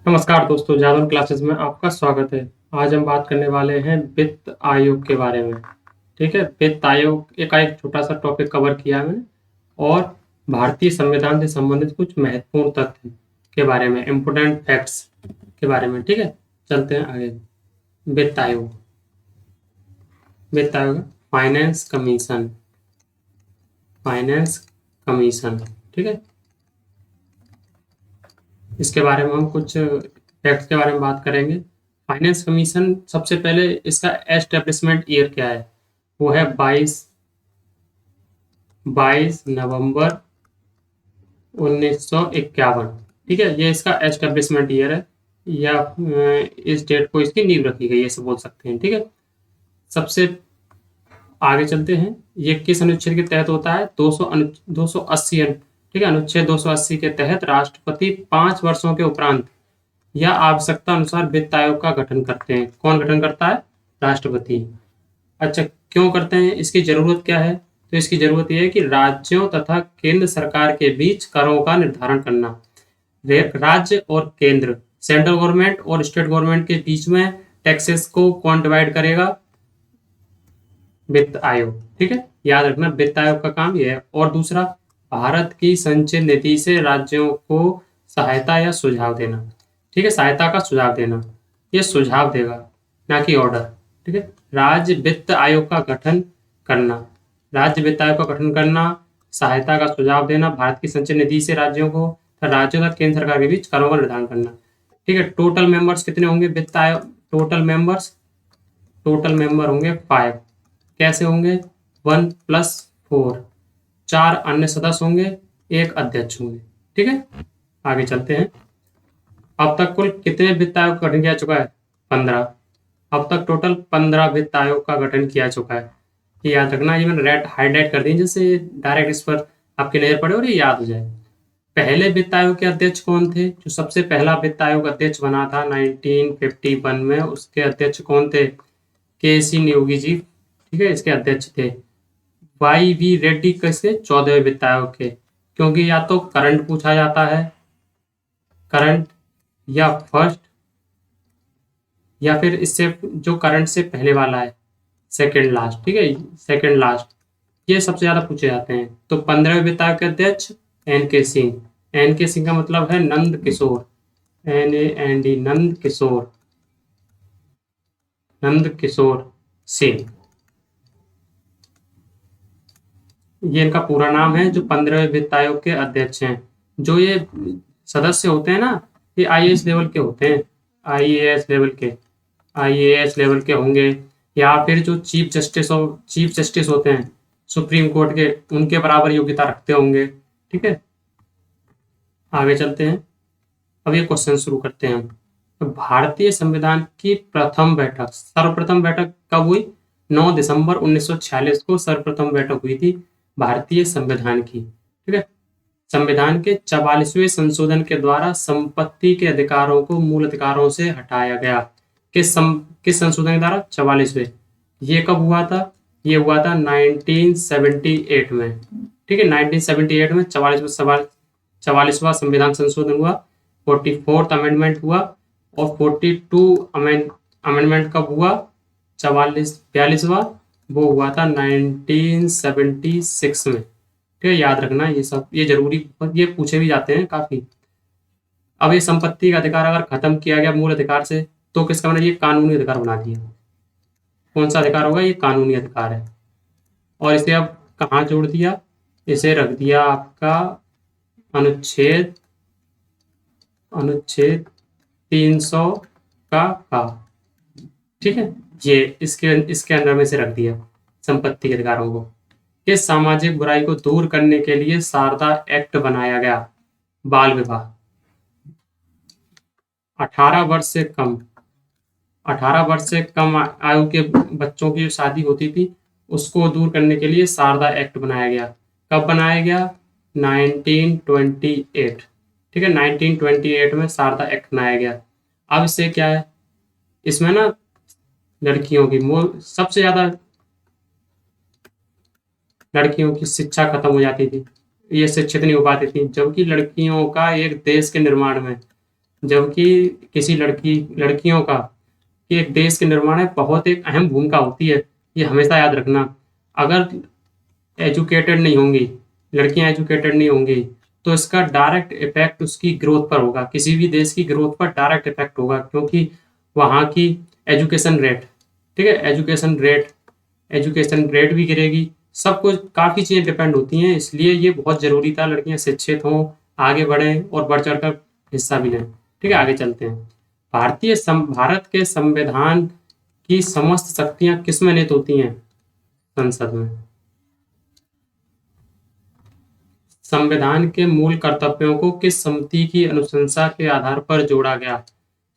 नमस्कार दोस्तों, जादन क्लासेस में आपका स्वागत है। आज हम बात करने वाले हैं वित्त आयोग के बारे में। ठीक है, वित्त आयोग का एक छोटा सा टॉपिक कवर किया है मैंने और भारतीय संविधान से संबंधित कुछ महत्वपूर्ण तथ्य के बारे में, इम्पोर्टेंट फैक्ट्स के बारे में। ठीक है, चलते हैं आगे। वित्त आयोग, वित्त आयोग, फाइनेंस कमीशन, फाइनेंस कमीशन। ठीक है, इसके बारे में हम कुछ फैक्ट्स के बारे में बात करेंगे। फाइनेंस कमीशन, सबसे पहले इसका एस्टेब्लिशमेंट ईयर क्या है, वो है 22 नवंबर 1951। ठीक है, ये इसका एस्टेब्लिशमेंट ईयर है, या इस डेट को इसकी नींव रखी गई है, ऐसे बोल सकते हैं। ठीक है, सबसे आगे चलते हैं। ये किस अनुच्छेद के तहत होता है? 280। ठीक है, अनुच्छेद 280 के तहत राष्ट्रपति 5 वर्षों के उपरांत या आवश्यकता अनुसार वित्त आयोग का गठन करते हैं। कौन गठन करता है? राष्ट्रपति। अच्छा, क्यों करते हैं? इसकी जरूरत क्या है? तो इसकी जरूरत यह है कि राज्यों तथा केंद्र सरकार के बीच करों का निर्धारण करना। राज्य और केंद्र, सेंट्रल गवर्नमेंट और स्टेट गवर्नमेंट के बीच में टैक्सेस को कौन डिवाइड करेगा? वित्त आयोग। ठीक है, याद रखना वित्त आयोग का काम यह है। और दूसरा, भारत की संचय निधि से राज्यों को सहायता या सुझाव देना। ठीक है, सहायता का सुझाव देना, ये सुझाव देगा, ना कि ऑर्डर। ठीक है, राज्य वित्त आयोग का गठन करना, राज्य वित्त आयोग का गठन करना, सहायता का सुझाव देना भारत की संचय निधि से राज्यों को, राज्यों तथा केंद्र सरकार के बीच करों का निर्धारण करना। ठीक है, टोटल मेंबर्स कितने होंगे वित्त आयोग? टोटल मेंबर होंगे 5। कैसे होंगे? 1+4, 4 अन्य सदस्य होंगे, 1 अध्यक्ष होंगे। ठीक है, आगे चलते हैं। अब तक कुल कितने वित्त आयोग का गठन किया चुका है? 15। अब तक टोटल 15 वित्त आयोग का गठन किया चुका है। ये याद रखना, ये मैंने रेड हाईलाइट कर दी जिससे डायरेक्ट इस पर आपकी नजर पड़े और ये याद हो जाए। पहले वित्त आयोग के अध्यक्ष कौन थे? जो सबसे पहला वित्त आयोग अध्यक्ष बना था 1951 में, उसके अध्यक्ष कौन थे? के.सी. नियोगी जी। ठीक है, इसके अध्यक्ष थे। वाई.वी. रेड्डी कैसे? 14वें वित्त आयोग के। क्योंकि या तो करंट पूछा जाता है, करंट, या फर्स्ट, या फिर इससे जो करंट से पहले वाला है, सेकंड लास्ट। ठीक है, सेकंड लास्ट, ये सबसे ज्यादा पूछे जाते हैं। तो 15वें वित्त आयोग के अध्यक्ष एन.के. सिंह। एन.के. सिंह का मतलब है नंद किशोर, NAND, नंद किशोर, नंद किशोर सिंह, ये इनका पूरा नाम है, जो 15वें वित्त आयोग के अध्यक्ष हैं। जो ये सदस्य होते हैं ना, ये आईएएस लेवल के होते हैं, आईएएस लेवल के, आईएएस लेवल के होंगे, या फिर जो चीफ जस्टिस होते हैं सुप्रीम कोर्ट के, उनके बराबर योग्यता रखते होंगे। ठीक है, आगे चलते हैं। अब ये क्वेश्चन शुरू करते हैं हम। तो भारतीय संविधान की प्रथम बैठक, सर्वप्रथम बैठक कब हुई? 9 दिसंबर 1946 को सर्वप्रथम बैठक हुई थी भारतीय संविधान की। ठीक है, संविधान के 44वें संशोधन के द्वारा संपत्ति के अधिकारों को मूल अधिकारों से हटाया गया। किस संशोधन के द्वारा? 44वें। ये कब हुआ था? ये हुआ था 1978 में। ठीक है, 1978 में 44वां संविधान संशोधन हुआ, 44th अमेंडमेंट हुआ, और 42 अमेंडमेंट कब हुआ? 42वां, वो हुआ था 1976 में। ठीक है, याद रखना ये सब, ये जरूरी, ये पूछे भी जाते हैं काफी। अब ये संपत्ति का अधिकार अगर खत्म किया गया मूल अधिकार से, तो किसका बना? ये कानूनी अधिकार बना दिया। कौन सा अधिकार होगा? ये कानूनी अधिकार है। और इसे अब कहाँ जोड़ दिया? इसे रख दिया आपका अनुच्छेद 300 का। ठीक है, ये इसके अंदर में से रख दिया संपत्ति के अधिकारों को। इस सामाजिक बुराई को दूर करने के लिए शारदा एक्ट बनाया गया। बाल विवाह, 18 वर्ष से कम, 18 वर्ष से कम आयु के बच्चों की जो शादी होती थी, उसको दूर करने के लिए शारदा एक्ट बनाया गया। कब बनाया गया? 1928। ठीक है, 1928 में शारदा एक्ट बनाया गया। अब इससे क्या है, इसमें ना लड़कियों की सबसे ज्यादा लड़कियों की शिक्षा खत्म हो जाती थी, ये शिक्षित नहीं हो पाती थी, जबकि लड़कियों का एक देश के निर्माण में जबकि किसी लड़कियों का कि एक देश के निर्माण में बहुत एक अहम भूमिका होती है, ये हमेशा याद रखना। अगर एजुकेटेड नहीं होंगी, लड़कियां एजुकेटेड नहीं होंगी, तो इसका डायरेक्ट इफेक्ट उसकी ग्रोथ पर होगा, किसी भी देश की ग्रोथ पर डायरेक्ट इफेक्ट होगा, क्योंकि वहाँ की एजुकेशन रेट, ठीक है, एजुकेशन रेट भी गिरेगी, सब कुछ काफ़ी चीज़ें डिपेंड होती हैं, इसलिए ये बहुत ज़रूरी था लड़कियां शिक्षित हों, आगे बढ़ें और बढ़ चढ़ कर हिस्सा भी लें। ठीक है, आगे चलते हैं। भारत के संविधान की समस्त शक्तियां किस में निहित होती हैं? संसद में। संविधान के मूल कर्तव्यों को किस समिति की अनुशंसा के आधार पर जोड़ा गया?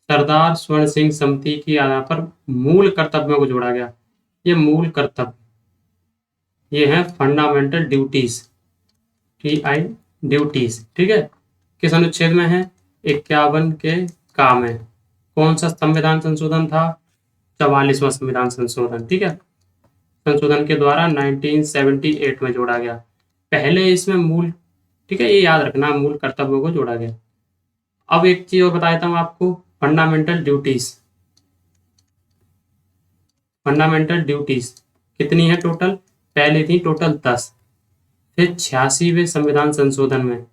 सरदार स्वर्ण सिंह समिति के आधार पर मूल कर्तव्यों को जोड़ा गया। ये मूल कर्तव्य ये है फंडामेंटल ड्यूटीज, TI ड्यूटीज। ठीक है, किस अनुच्छेद में है? 51 के का में। कौन सा संविधान संशोधन था? 44वां संविधान संशोधन। ठीक है, संशोधन के द्वारा 1978 में जोड़ा गया। पहले इसमें मूल, ठीक है, ये याद रखना, मूल कर्तव्यों को जोड़ा गया। अब एक चीज और बता देता हूँ आपको, फंडामेंटल ड्यूटीज। फंडामेंटल ड्यूटीज कितनी है टोटल? पहले थी टोटल 10, फिर 86वें संविधान संशोधन में,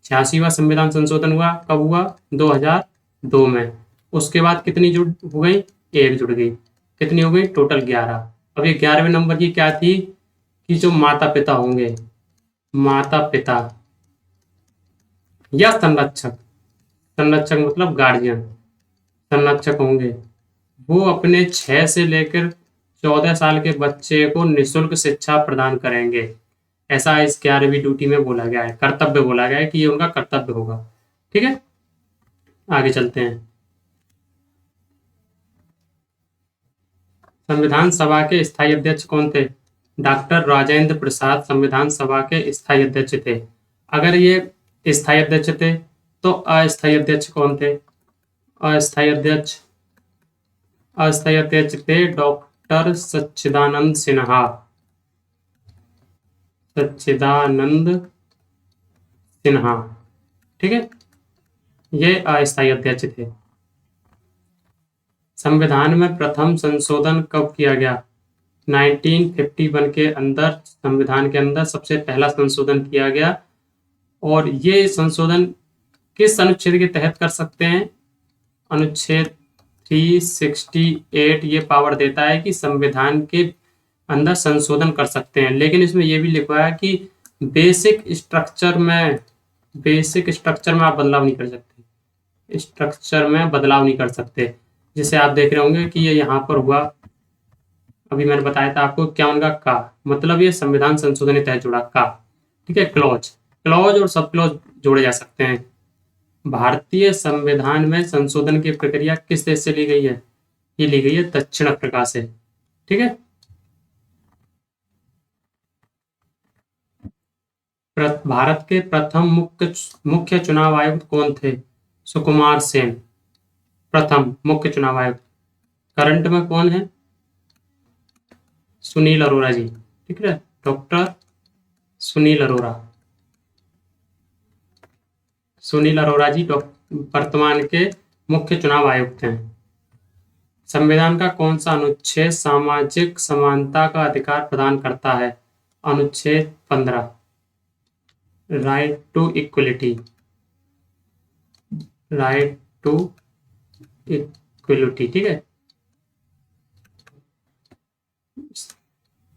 86वां संविधान संशोधन हुआ, कब हुआ? 2002 में। उसके बाद कितनी जुड़ हो गई? एक जुड़ गई। कितनी हो गई? टोटल 11। अब ये 11वें नंबर की क्या थी कि जो माता पिता होंगे, माता पिता या संरक्षक, संरक्षक मतलब गार्जियन, संरक्षक होंगे, वो अपने 6 से लेकर 14 साल के बच्चे को निःशुल्क शिक्षा प्रदान करेंगे। ऐसा इस 11वीं ड्यूटी में बोला गया है, कर्तव्य बोला गया है कि ये उनका कर्तव्य होगा। ठीक है, आगे चलते हैं। संविधान सभा के स्थायी अध्यक्ष कौन थे? डॉक्टर राजेंद्र प्रसाद संविधान सभा के स्थायी अध्यक्ष थे। अगर ये स्थायी अध्यक्ष थे तो अस्थायी अध्यक्ष कौन थे? अस्थायी अध्यक्ष, अस्थायी अध्यक्ष थे डॉक्टर सच्चिदानंद सिन्हा। सच्चिदानंद सिन्हा, ठीक है, ये अस्थायी अध्यक्ष थे। संविधान में प्रथम संशोधन कब किया गया? 1951 के अंदर, संविधान के अंदर सबसे पहला संशोधन किया गया। और ये संशोधन किस अनुच्छेद के तहत कर सकते हैं? अनुच्छेद 368 ये पावर देता है कि संविधान के अंदर संशोधन कर सकते हैं, लेकिन इसमें यह भी लिखा है कि बेसिक स्ट्रक्चर में आप बदलाव नहीं कर सकते, स्ट्रक्चर में बदलाव नहीं कर सकते। जिसे आप देख रहे होंगे कि ये यहाँ पर हुआ, अभी मैंने बताया था आपको, क्या उनका का मतलब ये संविधान संशोधन के तहत जुड़ा का। ठीक है, क्लॉज और सब क्लॉज जोड़े जा सकते हैं। भारतीय संविधान में संशोधन की प्रक्रिया किस देश से ली गई है? ये ली गई है दक्षिण अफ्रीका से। ठीक है, भारत के प्रथम मुख्य चुनाव आयुक्त कौन थे? सुकुमार सेन, प्रथम मुख्य चुनाव आयुक्त। करंट में कौन है? सुनील अरोड़ा जी। ठीक है, डॉक्टर सुनील अरोड़ा, सुनील अरोड़ा जी वर्तमान के मुख्य चुनाव आयुक्त हैं। संविधान का कौन सा अनुच्छेद सामाजिक समानता का अधिकार प्रदान करता है? अनुच्छेद 15, right to equality, right to equality. ठीक है,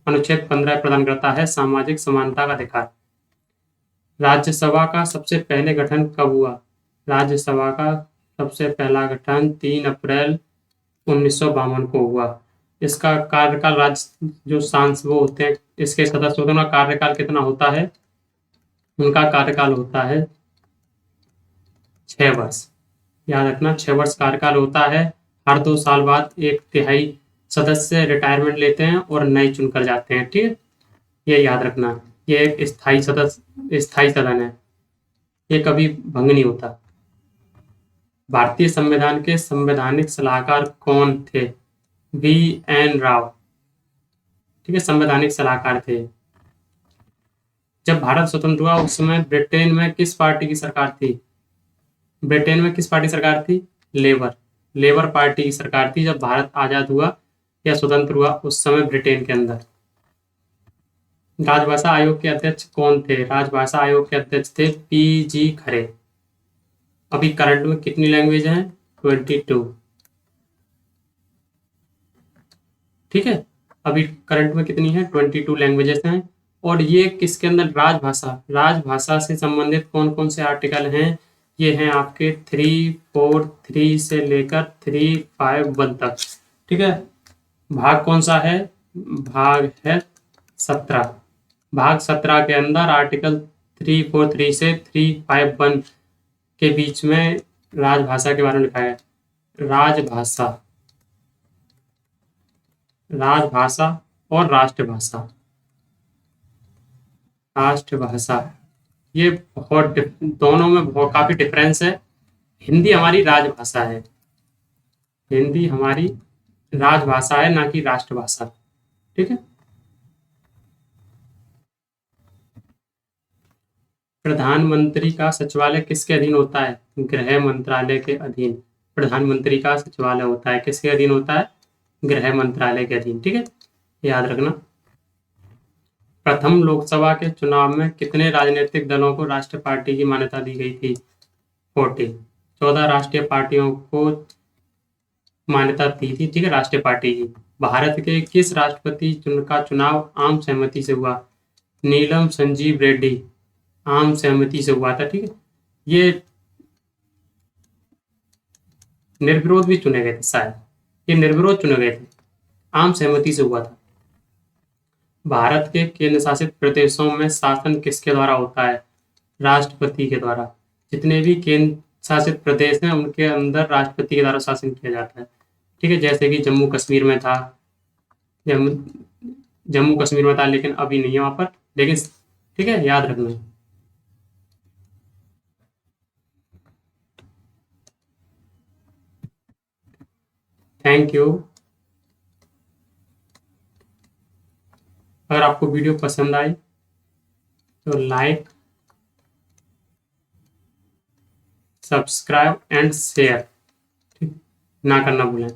अनुच्छेद 15 प्रदान करता है सामाजिक समानता का अधिकार। राज्यसभा का सबसे पहले गठन कब हुआ? राज्यसभा का सबसे पहला गठन 3 अप्रैल 1952 को हुआ। इसका कार्यकाल, राज्य जो सांसद वो होते हैं, इसके सदस्य होते हैं, उनका कार्यकाल कितना होता है? उनका कार्यकाल होता है 6 वर्ष। याद रखना, 6 वर्ष कार्यकाल होता है। हर 2 साल बाद 1/3 सदस्य रिटायरमेंट लेते हैं और नए चुनकर जाते हैं। ठीक है, ये याद रखना, ये एक स्थायी सदन है, ये कभी भंग नहीं होता। भारतीय संविधान के संवैधानिक सलाहकार कौन थे? VN राव। ठीक है, संवैधानिक सलाहकार थे। जब भारत स्वतंत्र हुआ उस समय ब्रिटेन में किस पार्टी की सरकार थी? ब्रिटेन में किस पार्टी सरकार थी? लेबर पार्टी की सरकार थी जब भारत आजाद हुआ या स्वतंत्र हुआ उस समय ब्रिटेन के अंदर। राजभाषा आयोग के अध्यक्ष कौन थे? राजभाषा आयोग के अध्यक्ष थे पी.जी. खरे। अभी करंट में कितनी लैंग्वेज हैं? 22। ठीक है, अभी करंट में कितनी है? 22 लैंग्वेजेस हैं। और ये किसके अंदर? राजभाषा से संबंधित कौन कौन से आर्टिकल हैं? ये हैं आपके 343 से लेकर 351 तक। ठीक है, भाग कौन सा है? भाग है 17। भाग 17 के अंदर आर्टिकल 343 से 351 के बीच में राजभाषा के बारे में लिखा है। राजभाषा और राष्ट्रभाषा। ये दोनों में काफी डिफरेंस है। हिंदी हमारी राजभाषा है, ना कि राष्ट्रभाषा। ठीक है, प्रधानमंत्री का सचिवालय किसके अधीन होता है? गृह मंत्रालय के अधीन प्रधानमंत्री का सचिवालय होता है। किसके अधीन होता है? गृह मंत्रालय के अधीन। ठीक है, याद रखना। प्रथम लोकसभा के चुनाव में कितने राजनीतिक दलों को राष्ट्रीय पार्टी की मान्यता दी गई थी? 14। 14 राष्ट्रीय पार्टियों को मान्यता दी थी। ठीक है, राष्ट्रीय पार्टी की। भारत के किस राष्ट्रपति का चुनाव आम सहमति से हुआ? नीलम संजीव रेड्डी। आम सहमति से हुआ था। ठीक है, ये निर्विरोध भी चुने गए थे शायद। ये निर्विरोध चुने गए थे, आम सहमति से हुआ था। भारत के केंद्र शासित प्रदेशों में शासन किसके द्वारा होता है? राष्ट्रपति के द्वारा। जितने भी केंद्र शासित प्रदेश हैं उनके अंदर राष्ट्रपति के द्वारा शासन किया जाता है। ठीक है, जैसे कि जम्मू कश्मीर में था, लेकिन अभी नहीं है वहां पर। लेकिन ठीक है, याद रखना। Thank you. अगर आपको वीडियो पसंद आई तो लाइक, सब्सक्राइब एंड शेयर ना करना भूलें।